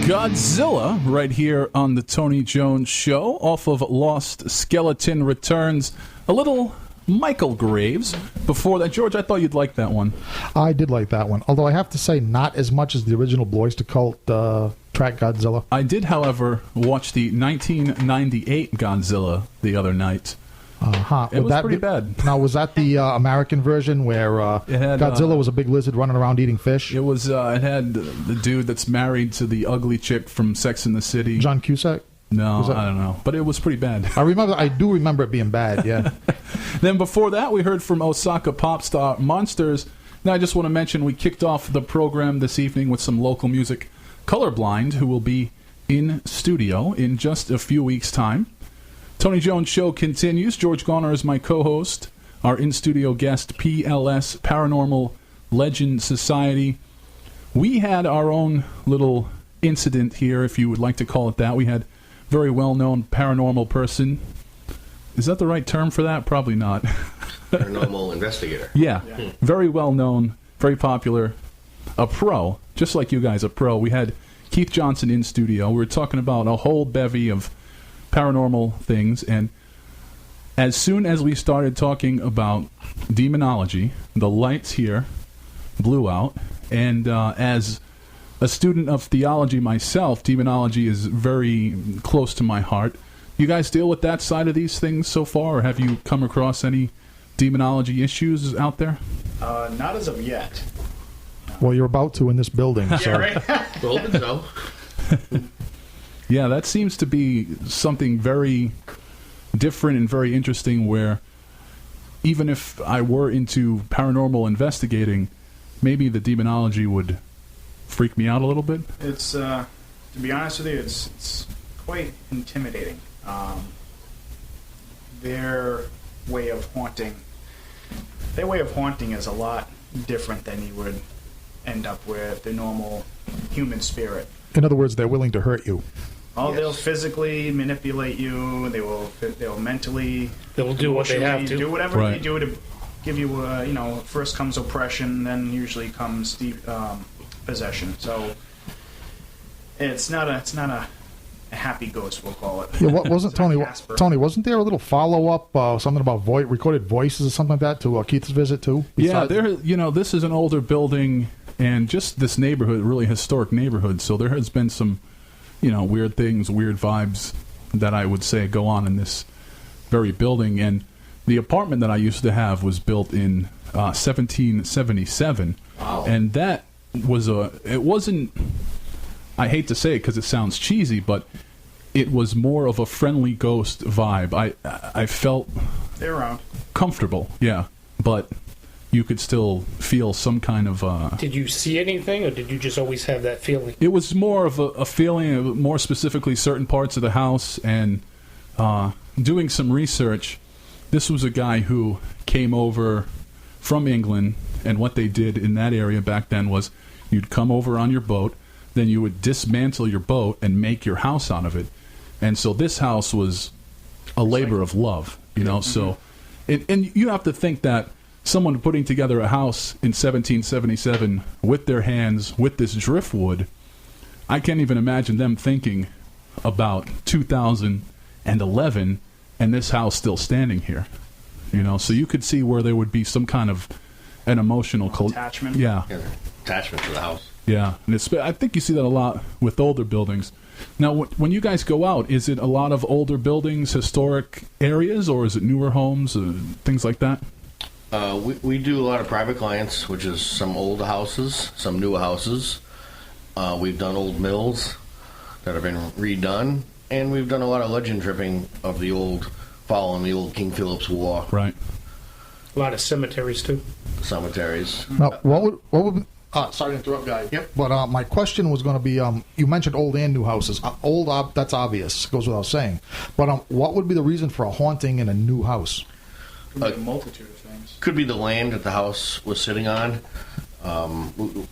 Godzilla right here on the Tony Jones Show off of Lost Skeleton Returns. A little Michale Graves. Before that, George, I thought you'd like that one. I did like that one, although I have to say not as much as the original Boys to Cult track Godzilla. I did, however, watch the 1998 Godzilla the other night. It was pretty bad. Now, was that the American version where Godzilla was a big lizard running around eating fish? It was. It had the dude that's married to the ugly chick from Sex and the City. John Cusack? No, I don't know. But it was pretty bad. I do remember it being bad, yeah. Then before that, we heard from Osaka Popstar Monsters. Now, I just want to mention we kicked off the program this evening with some local music. Colourblind, who will be in studio in just a few weeks' time. Tony Jones Show continues. George Garner is my co-host. Our in-studio guest, PLS, Paranormal Legend Society. We had our own little incident here, if you would like to call it that. We had very well-known paranormal person. Is that the right term for that? Probably not. Paranormal investigator. Yeah. Very well-known, very popular. A pro, just like you guys, a pro. We had Keith Johnson in studio. We were talking about a whole bevy of paranormal things, and as soon as we started talking about demonology, the lights here blew out, and as a student of theology myself, demonology is very close to my heart. You guys deal with that side of these things so far, or have you come across any demonology issues out there? Not as of yet. Well, you're about to in this building. So. Yeah, right? Well, hoping so. Yeah, that seems to be something very different and very interesting, where even if I were into paranormal investigating, maybe the demonology would freak me out a little bit. It's, to be honest with you, it's quite intimidating. Their way of haunting is a lot different than you would end up with the normal human spirit. In other words, they're willing to hurt you. Oh, yes. They'll physically manipulate you. They'll mentally. They'll do what they have to. Do whatever they do to give you. First comes oppression, then usually comes possession. So it's not a happy ghost, we'll call it. Yeah, what wasn't Tony? Tony, wasn't there a little follow up, something about recorded voices or something like that to Keith's visit too? Yeah, this is an older building, and just this neighborhood, really historic neighborhood. So there has been some, weird things, weird vibes that I would say go on in this very building. And the apartment that I used to have was built in 1777, wow. And that was it wasn't. I hate to say it because it sounds cheesy, but it was more of a friendly ghost vibe. I felt they're around comfortable, yeah, but you could still feel some kind of... Did you see anything, or did you just always have that feeling? It was more of a feeling, more specifically certain parts of the house, and doing some research. This was a guy who came over from England, and what they did in that area back then was you'd come over on your boat, then you would dismantle your boat and make your house out of it. And so this house was a labor of love, mm-hmm. So... And you have to think that someone putting together a house in 1777 with their hands, with this driftwood, I can't even imagine them thinking about 2011 and this house still standing here. So you could see where there would be some kind of an emotional... attachment. Yeah, attachment to the house. Yeah, and I think you see that a lot with older buildings. Now, when you guys go out, is it a lot of older buildings, historic areas, or is it newer homes, things like that? We do a lot of private clients, which is some old houses, some newer houses. We've done old mills that have been redone, and we've done a lot of legend tripping of the old, following the old King Philip's War. Right. A lot of cemeteries, too. Cemeteries. Now, what would sorry to interrupt, guys. Yep. But my question was going to be, you mentioned old and new houses. Old, that's obvious. Goes without saying. But what would be the reason for a haunting in a new house? Could be a multitude of things. Could be the land that the house was sitting on.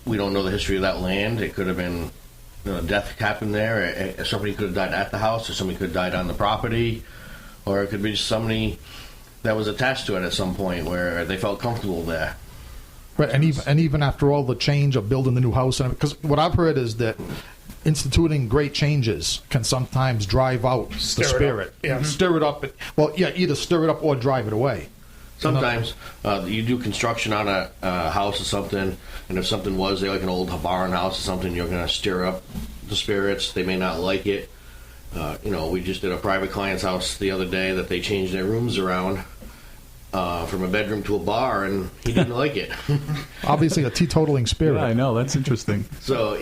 We don't know the history of that land. It could have been death happened there. Somebody could have died at the house, or somebody could have died on the property. Or it could be somebody that was attached to it at some point where they felt comfortable there. Right, and even after all the change of building the new house, because what I've heard is that instituting great changes can sometimes drive out Stir the it up. spirit. Yeah. Stir it up. Well, yeah, either stir it up or drive it away. Sometimes you do construction on a house or something, and if something was there, like an old barn house or something, you're going to stir up the spirits. They may not like it. We just did a private client's house the other day that they changed their rooms around from a bedroom to a bar, and he didn't like it. Obviously, a teetotaling spirit. Yeah, I know. That's interesting. So,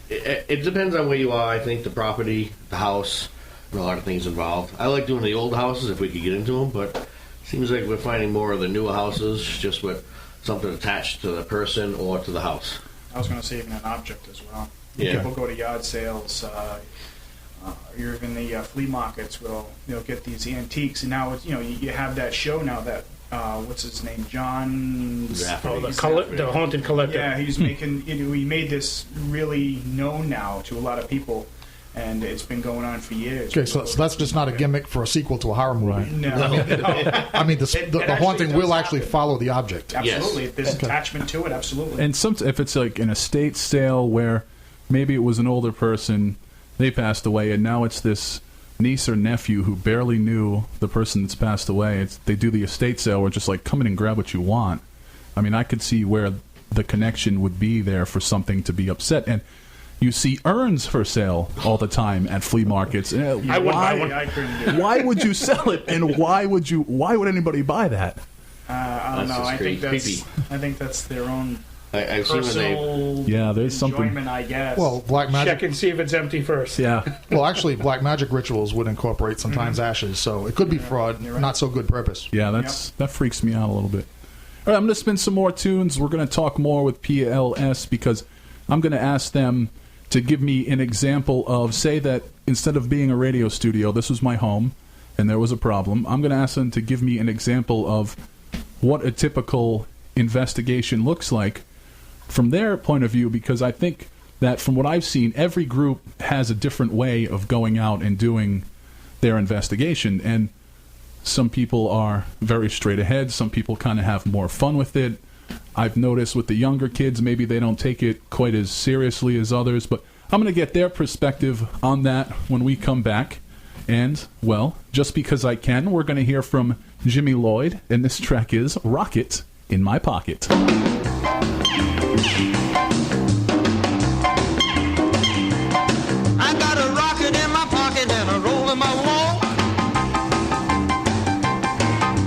it depends on where you are. I think the property, the house, and a lot of things involved. I like doing the old houses if we could get into them, but seems like we're finding more of the newer houses just with something attached to the person or to the house. I was going to say even an object as well. Yeah. People go to yard sales, or even the flea markets will get these antiques, and now it's, you have that show now that what's his name, John? Rafferty. The haunted collector. Yeah, he's making. He made this really known now to a lot of people, and it's been going on for years. Okay, so that's just not a gimmick for a sequel to a horror movie. No, I mean, the actually haunting does will happen. actually follow the object. Absolutely. Yes. If there's attachment to it, absolutely. And if it's like an estate sale where maybe it was an older person, they passed away, and now it's this niece or nephew who barely knew the person that's passed away. They do the estate sale where just like, come in and grab what you want. I mean, I could see where the connection would be there for something to be upset. And you see urns for sale all the time at flea markets. I wouldn't buy one. I couldn't do it. Why would you sell it, and why would anybody buy that? I don't That's know. just I think that's their own I've seen when they. personal Yeah, there's something. enjoyment, I guess. Well, black magic. Check and see if it's empty first. Yeah. Well, actually, black magic rituals would incorporate sometimes ashes, so it could be fraud, you're right. not so good purpose. Yeah, that freaks me out a little bit. All right, I'm going to spin some more tunes. We're going to talk more with PLS because I'm going to ask them to give me an example of, say that instead of being a radio studio, this was my home and there was a problem. I'm going to ask them to give me an example of what a typical investigation looks like from their point of view, because I think that from what I've seen, every group has a different way of going out and doing their investigation, and some people are very straight ahead, some people kind of have more fun with it. I've noticed with the younger kids, maybe they don't take it quite as seriously as others, but I'm going to get their perspective on that when we come back. And, well, just because I can, we're going to hear from Jimmy Lloyd, and this track is Rocket in My Pocket. I got a rocket in my pocket and a roll in my wall.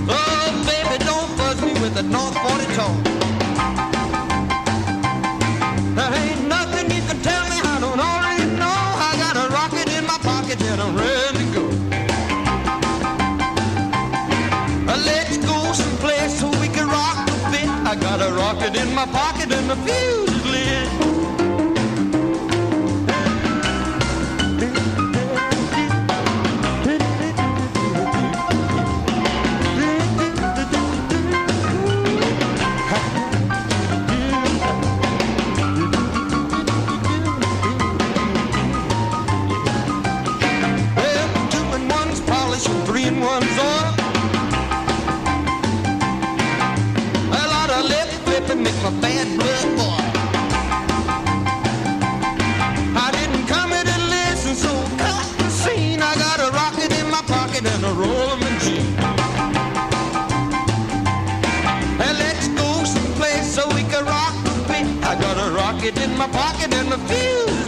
Oh, baby, don't buzz me with that North 40 talk. There ain't nothing you can tell me I don't already know. I got a rocket in my pocket and I'm ready to go. Let's go someplace so we can rock a bit. I got a rocket in my pocket and the fuse is lit. Well, 2 and 1's polish and 3 and 1's oil. A lot of lip flipping make my bad blood boil. I didn't come here to listen, so cut the scene. I got a rocket in my pocket and a roll of my jeans. And let's go someplace so we can rock a bit. I got a rocket in my pocket and the fuse